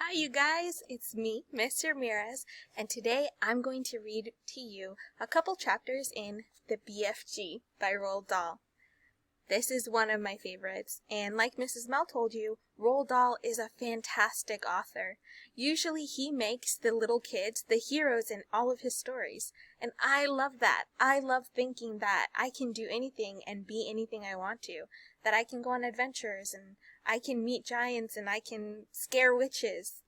Hi you guys, it's me, Miss Ramirez, and today I'm going to read to you a couple chapters in The BFG by Roald Dahl. This is one of my favorites, and like Mrs. Mel told you, Roald Dahl is a fantastic author. Usually he makes the little kids the heroes in all of his stories, and I love that. I love thinking that I can do anything and be anything I want to, that I can go on adventures, and I can meet giants, and I can scare witches.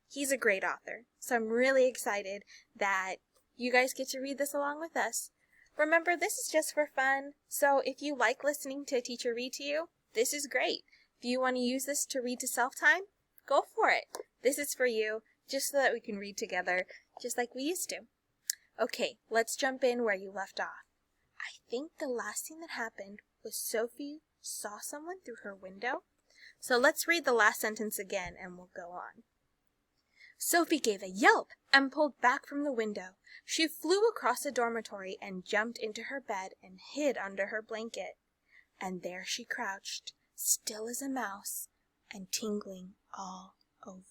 He's a great author, so I'm really excited that you guys get to read this along with us. Remember, this is just for fun, so if you like listening to a teacher read to you, this is great. If you want to use this to read to self-time, go for it. This is for you, just so that we can read together, just like we used to. Okay, let's jump in where you left off. I think the last thing that happened was Sophie saw someone through her window. So let's read the last sentence again and we'll go on. Sophie gave a yelp and pulled back from the window. She flew across the dormitory and jumped into her bed and hid under her blanket. And there she crouched, still as a mouse and tingling all over.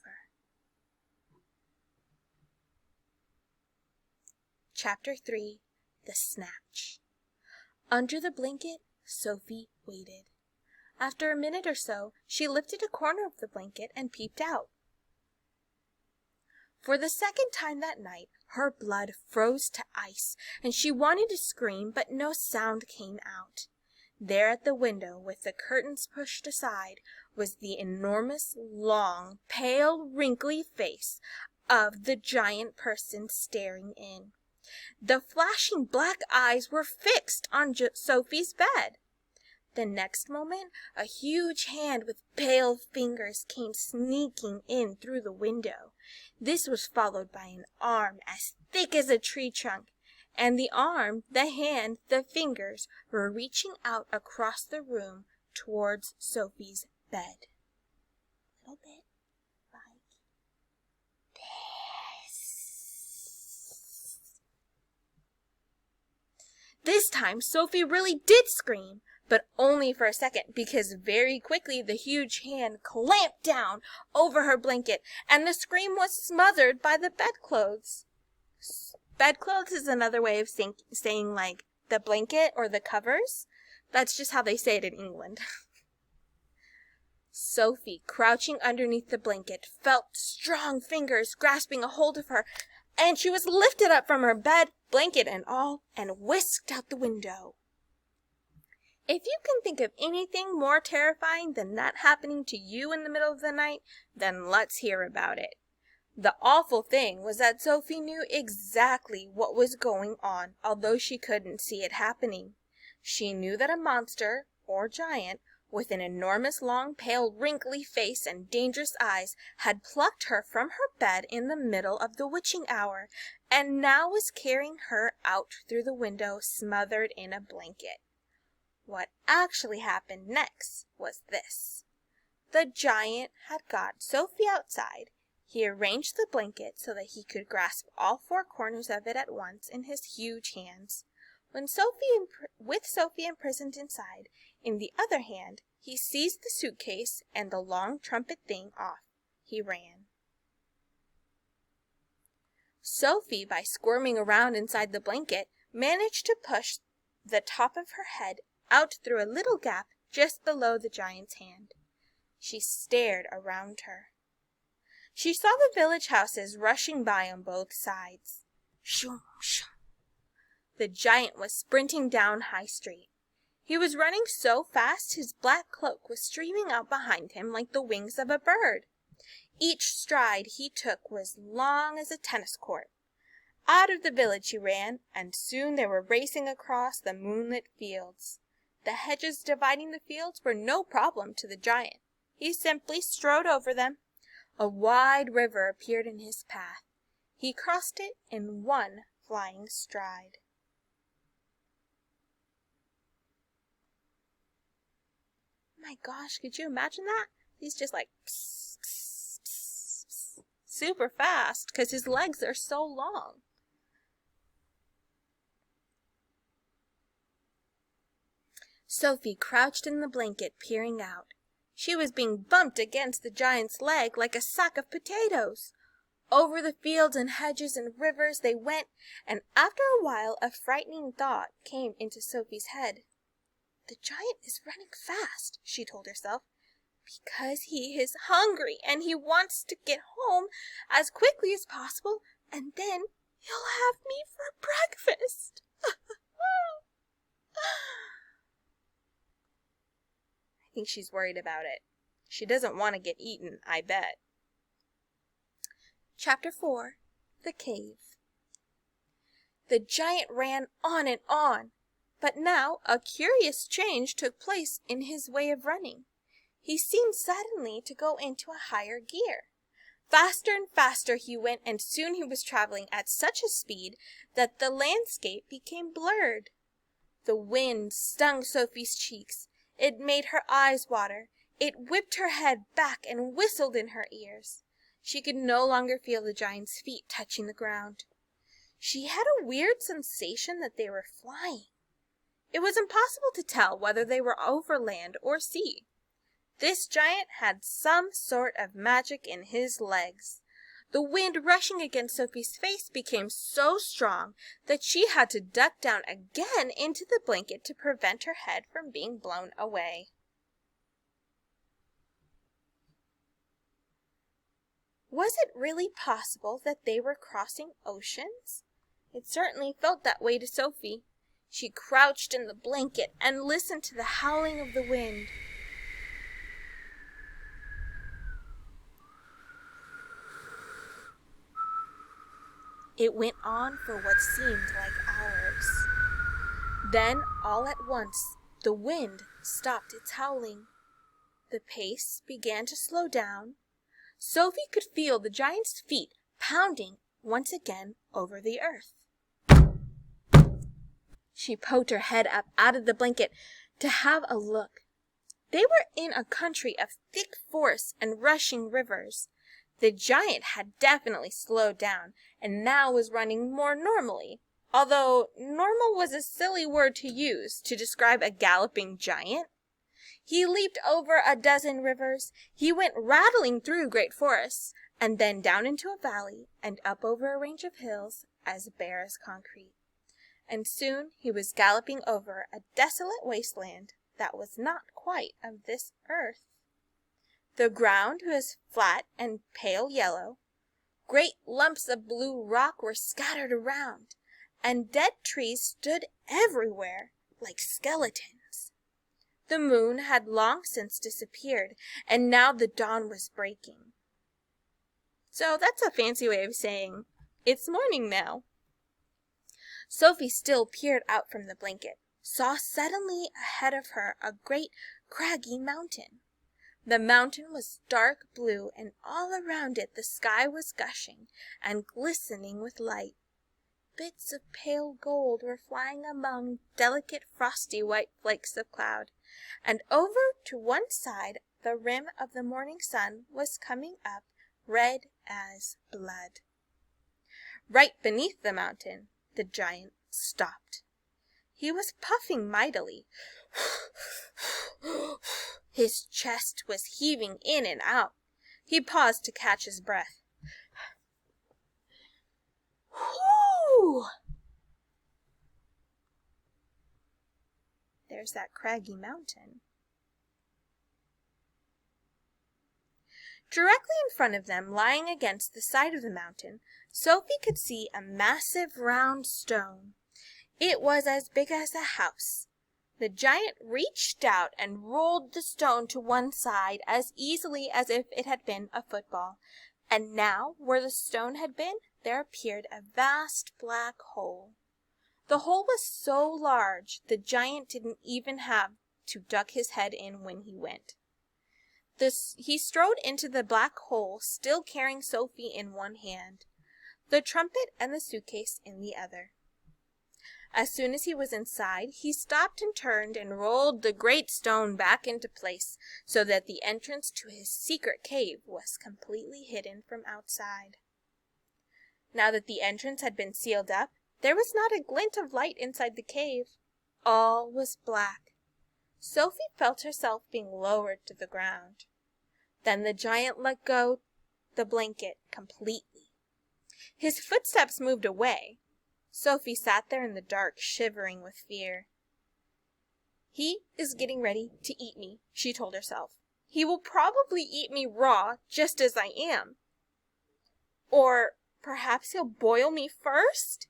Chapter 3, The Snatch. Under the blanket, Sophie waited. After a minute or so, she lifted a corner of the blanket and peeped out. For the second time that night, her blood froze to ice, and she wanted to scream, but no sound came out. There at the window, with the curtains pushed aside, was the enormous, long, pale, wrinkly face of the giant person staring in. The flashing black eyes were fixed on Sophie's bed. The next moment, a huge hand with pale fingers came sneaking in through the window. This was followed by an arm as thick as a tree trunk, and the arm, the hand, the fingers were reaching out across the room towards Sophie's bed. A little bit like this. This time, Sophie really did scream. But only for a second, because very quickly the huge hand clamped down over her blanket, and the scream was smothered by the bedclothes. Bedclothes is another way of saying like the blanket or the covers. That's just how they say it in England. Sophie, crouching underneath the blanket, felt strong fingers grasping a hold of her, and she was lifted up from her bed, blanket and all, and whisked out the window. If you can think of anything more terrifying than that happening to you in the middle of the night, then let's hear about it. The awful thing was that Sophie knew exactly what was going on, although she couldn't see it happening. She knew that a monster, or giant, with an enormous long, pale, wrinkly face and dangerous eyes, had plucked her from her bed in the middle of the witching hour, and now was carrying her out through the window smothered in a blanket. What actually happened next was this. The giant had got Sophie outside. He arranged the blanket so that he could grasp all four corners of it at once in his huge hands. With Sophie imprisoned inside, in the other hand, he seized the suitcase and the long trumpet thing off. He ran. Sophie, by squirming around inside the blanket, managed to push the top of her head out through a little gap just below the giant's hand. She stared around her. She saw the village houses rushing by on both sides. Shoom, shoom. The giant was sprinting down High Street. He was running so fast his black cloak was streaming out behind him like the wings of a bird. Each stride he took was long as a tennis court. Out of the village he ran, and soon they were racing across the moonlit fields. The hedges dividing the fields were no problem to the giant. He simply strode over them. A wide river appeared in his path. He crossed it in one flying stride. My gosh, could you imagine that? He's just like pss, pss, pss, pss, super fast because his legs are so long. Sophie crouched in the blanket, peering out. She was being bumped against the giant's leg like a sack of potatoes. Over the fields and hedges and rivers they went, and after a while a frightening thought came into Sophie's head. "The giant is running fast," she told herself, "because he is hungry and he wants to get home as quickly as possible, and then he'll have me for breakfast." I think she's worried about it. She doesn't want to get eaten, I bet. Chapter 4. The Cave. The giant ran on and on, but now a curious change took place in his way of running. He seemed suddenly to go into a higher gear. Faster and faster he went, and soon he was traveling at such a speed that the landscape became blurred. The wind stung Sophie's cheeks. It made her eyes water. It whipped her head back and whistled in her ears. She could no longer feel the giant's feet touching the ground. She had a weird sensation that they were flying. It was impossible to tell whether they were over land or sea. This giant had some sort of magic in his legs. The wind rushing against Sophie's face became so strong that she had to duck down again into the blanket to prevent her head from being blown away. Was it really possible that they were crossing oceans? It certainly felt that way to Sophie. She crouched in the blanket and listened to the howling of the wind. It went on for what seemed like hours. Then, all at once, the wind stopped its howling. The pace began to slow down. Sophie could feel the giant's feet pounding once again over the earth. She poked her head up out of the blanket to have a look. They were in a country of thick forests and rushing rivers. The giant had definitely slowed down and now was running more normally, although normal was a silly word to use to describe a galloping giant. He leaped over a dozen rivers. He went rattling through great forests, and then down into a valley and up over a range of hills as bare as concrete. And soon he was galloping over a desolate wasteland that was not quite of this earth. The ground was flat and pale yellow. Great lumps of blue rock were scattered around, and dead trees stood everywhere like skeletons. The moon had long since disappeared, and now the dawn was breaking. So that's a fancy way of saying, it's morning now. Sophie still peered out from the blanket, saw suddenly ahead of her a great craggy mountain. The mountain was dark blue, and all around it the sky was gushing and glistening with light. Bits of pale gold were flying among delicate frosty white flakes of cloud, and over to one side the rim of the morning sun was coming up red as blood. Right beneath the mountain, the giant stopped. He was puffing mightily. His chest was heaving in and out. He paused to catch his breath. Whoo! There's that craggy mountain. Directly in front of them, lying against the side of the mountain, Sophie could see a massive round stone. It was as big as a house. The giant reached out and rolled the stone to one side as easily as if it had been a football, and now, where the stone had been, there appeared a vast black hole. The hole was so large the giant didn't even have to duck his head in when he went. He strode into the black hole, still carrying Sophie in one hand, the trumpet and the suitcase in the other. As soon as he was inside, he stopped and turned and rolled the great stone back into place so that the entrance to his secret cave was completely hidden from outside. Now that the entrance had been sealed up, there was not a glint of light inside the cave. All was black. Sophie felt herself being lowered to the ground. Then the giant let go the blanket completely. His footsteps moved away. Sophie sat there in the dark, shivering with fear. "He is getting ready to eat me," she told herself. "He will probably eat me raw, just as I am. Or perhaps he'll boil me first?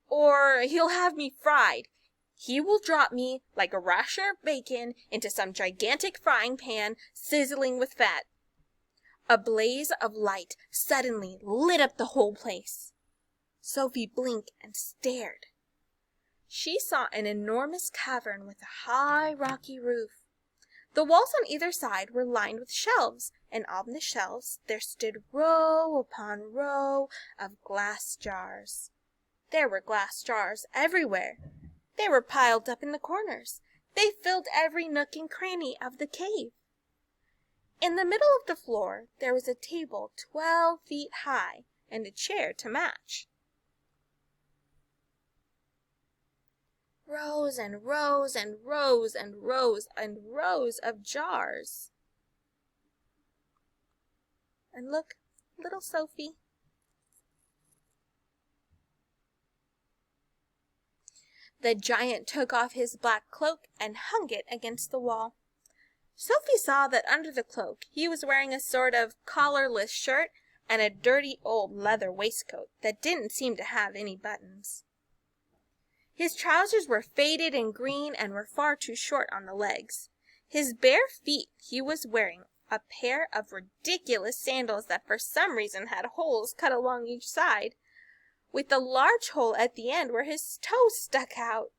Or he'll have me fried. He will drop me like a rasher of bacon into some gigantic frying pan, sizzling with fat." A blaze of light suddenly lit up the whole place. Sophie blinked and stared. She saw an enormous cavern with a high, rocky roof. The walls on either side were lined with shelves, and on the shelves there stood row upon row of glass jars. There were glass jars everywhere. They were piled up in the corners. They filled every nook and cranny of the cave. In the middle of the floor there was a table 12 feet high and a chair to match. Rows and rows and rows and rows and rows of jars. And look, little Sophie. The giant took off his black cloak and hung it against the wall. Sophie saw that under the cloak he was wearing a sort of collarless shirt and a dirty old leather waistcoat that didn't seem to have any buttons. His trousers were faded and green and were far too short on the legs. His bare feet he was wearing a pair of ridiculous sandals that for some reason had holes cut along each side, with a large hole at the end where his toes stuck out.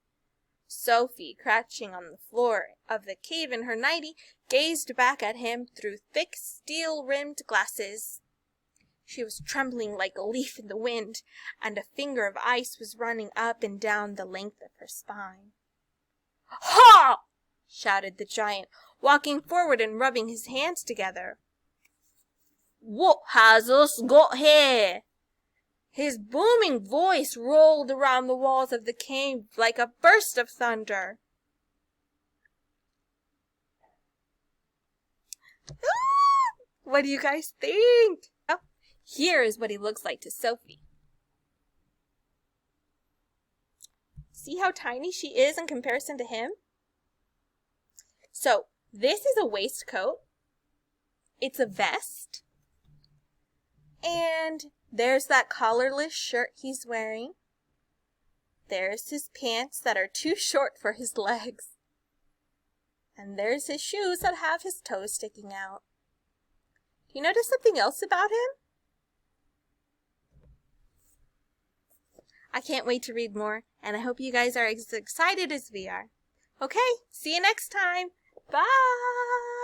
Sophie, crouching on the floor of the cave in her nightie, gazed back at him through thick steel-rimmed glasses. She was trembling like a leaf in the wind, and a finger of ice was running up and down the length of her spine. "Ha!" shouted the giant, walking forward and rubbing his hands together. "What has us got here?" His booming voice rolled around the walls of the cave like a burst of thunder. What do you guys think? Well, here is what he looks like to Sophie. See how tiny she is in comparison to him? So, this is a waistcoat. It's a vest. And there's that collarless shirt he's wearing. There's his pants that are too short for his legs. And there's his shoes that have his toes sticking out. Do you notice something else about him? I can't wait to read more, and I hope you guys are as excited as we are. Okay, see you next time. Bye!